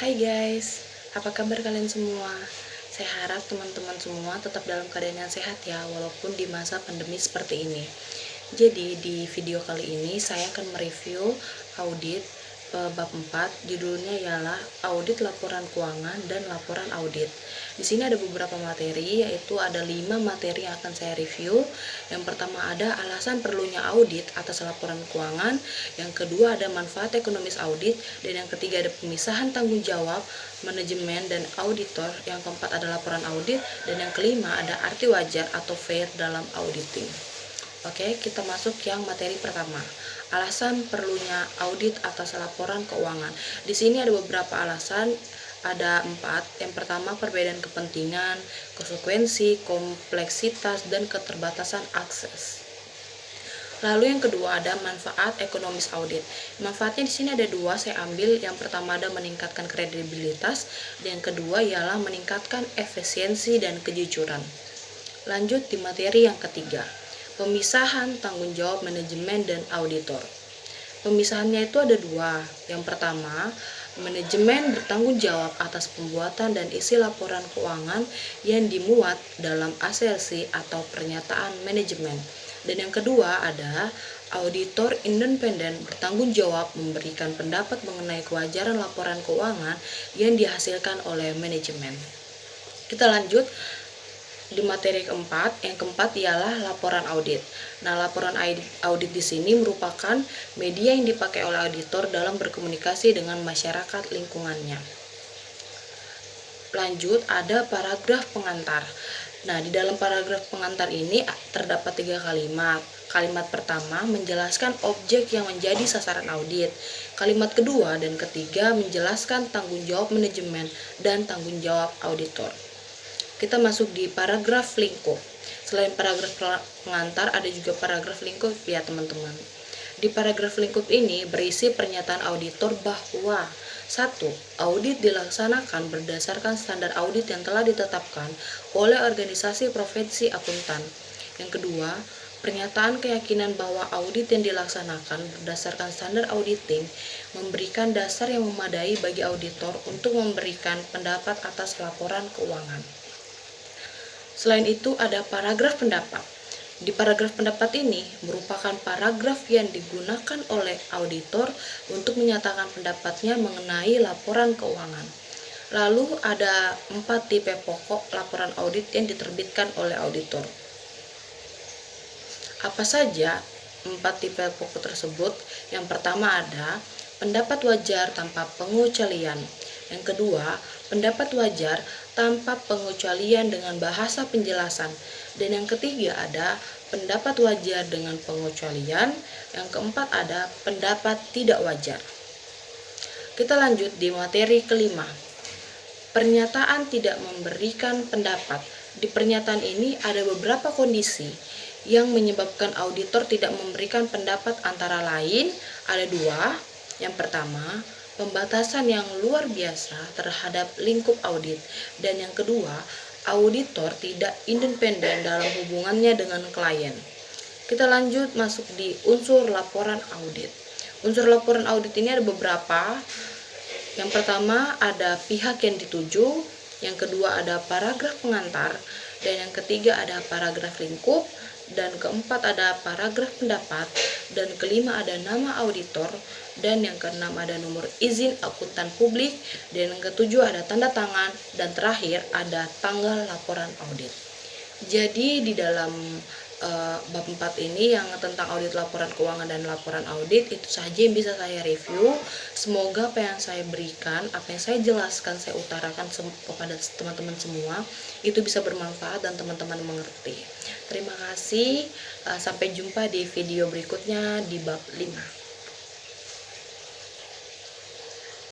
Hai guys, apa kabar kalian semua? Saya harap teman-teman semua tetap dalam keadaan yang sehat ya, walaupun di masa pandemi seperti ini. Jadi di video kali ini saya akan mereview audit bab 4, judulnya ialah audit laporan keuangan dan laporan audit. Di sini ada beberapa materi, yaitu ada 5 materi yang akan saya review. Yang pertama ada alasan perlunya audit atas laporan keuangan, yang kedua ada manfaat ekonomis audit, dan yang ketiga ada pemisahan tanggung jawab, manajemen, dan auditor, yang keempat ada laporan audit, dan yang kelima ada arti wajar atau fair dalam auditing. Oke, kita masuk yang materi pertama. Alasan perlunya audit atas laporan keuangan. Di sini ada beberapa alasan, ada 4. Yang pertama, perbedaan kepentingan, konsekuensi, kompleksitas, dan keterbatasan akses. Lalu yang kedua ada manfaat ekonomis audit. Manfaatnya di sini ada 2, saya ambil. Yang pertama ada meningkatkan kredibilitas, dan yang kedua ialah meningkatkan efisiensi dan kejujuran. Lanjut di materi yang ketiga. Pemisahan tanggung jawab manajemen dan auditor. Pemisahannya itu ada 2. Yang pertama, manajemen bertanggung jawab atas pembuatan dan isi laporan keuangan yang dimuat dalam ASLC atau pernyataan manajemen. Dan yang kedua ada auditor independen bertanggung jawab memberikan pendapat mengenai kewajaran laporan keuangan yang dihasilkan oleh manajemen. Kita lanjut di materi keempat. Yang keempat ialah laporan audit. Nah, laporan audit di sini merupakan media yang dipakai oleh auditor dalam berkomunikasi dengan masyarakat lingkungannya. Lanjut, ada paragraf pengantar. Nah, di dalam paragraf pengantar ini terdapat 3 kalimat. Kalimat pertama menjelaskan objek yang menjadi sasaran audit. Kalimat kedua dan ketiga menjelaskan tanggung jawab manajemen dan tanggung jawab auditor. Kita masuk di paragraf lingkup. Selain paragraf pengantar, ada juga paragraf lingkup ya teman-teman. Di paragraf lingkup ini berisi pernyataan auditor bahwa 1. Audit dilaksanakan berdasarkan standar audit yang telah ditetapkan oleh organisasi profesi akuntan. Yang kedua, pernyataan keyakinan bahwa audit yang dilaksanakan berdasarkan standar auditing memberikan dasar yang memadai bagi auditor untuk memberikan pendapat atas laporan keuangan. Selain itu ada paragraf pendapat. Di paragraf pendapat ini merupakan paragraf yang digunakan oleh auditor untuk menyatakan pendapatnya mengenai laporan keuangan. Lalu ada 4 tipe pokok laporan audit yang diterbitkan oleh auditor. Apa saja 4 tipe pokok tersebut? Yang pertama ada pendapat wajar tanpa pengecualian. Yang kedua, pendapat wajar tanpa pengecualian dengan bahasa penjelasan. Dan yang ketiga ada pendapat wajar dengan pengecualian. Yang keempat ada pendapat tidak wajar. Kita lanjut di materi kelima. Pernyataan tidak memberikan pendapat. Di pernyataan ini ada beberapa kondisi yang menyebabkan auditor tidak memberikan pendapat, antara lain ada 2. Yang pertama, pembatasan yang luar biasa terhadap lingkup audit, dan yang kedua, auditor tidak independen dalam hubungannya dengan klien. Kita lanjut masuk di unsur laporan audit. Unsur laporan audit ini ada beberapa. Yang pertama ada pihak yang dituju, yang kedua ada paragraf pengantar, dan yang ketiga ada paragraf lingkup, dan keempat ada paragraf pendapat, dan kelima ada nama auditor, dan yang keenam ada nomor izin akuntan publik, dan yang ketujuh ada tanda tangan, dan terakhir ada tanggal laporan audit. Jadi di dalam bab 4 ini yang tentang audit laporan keuangan dan laporan audit itu saja yang bisa saya review. Semoga apa yang saya berikan, apa yang saya jelaskan, saya utarakan kepada teman-teman semua itu bisa bermanfaat dan teman-teman mengerti. Terima kasih, sampai jumpa di video berikutnya di bab 5.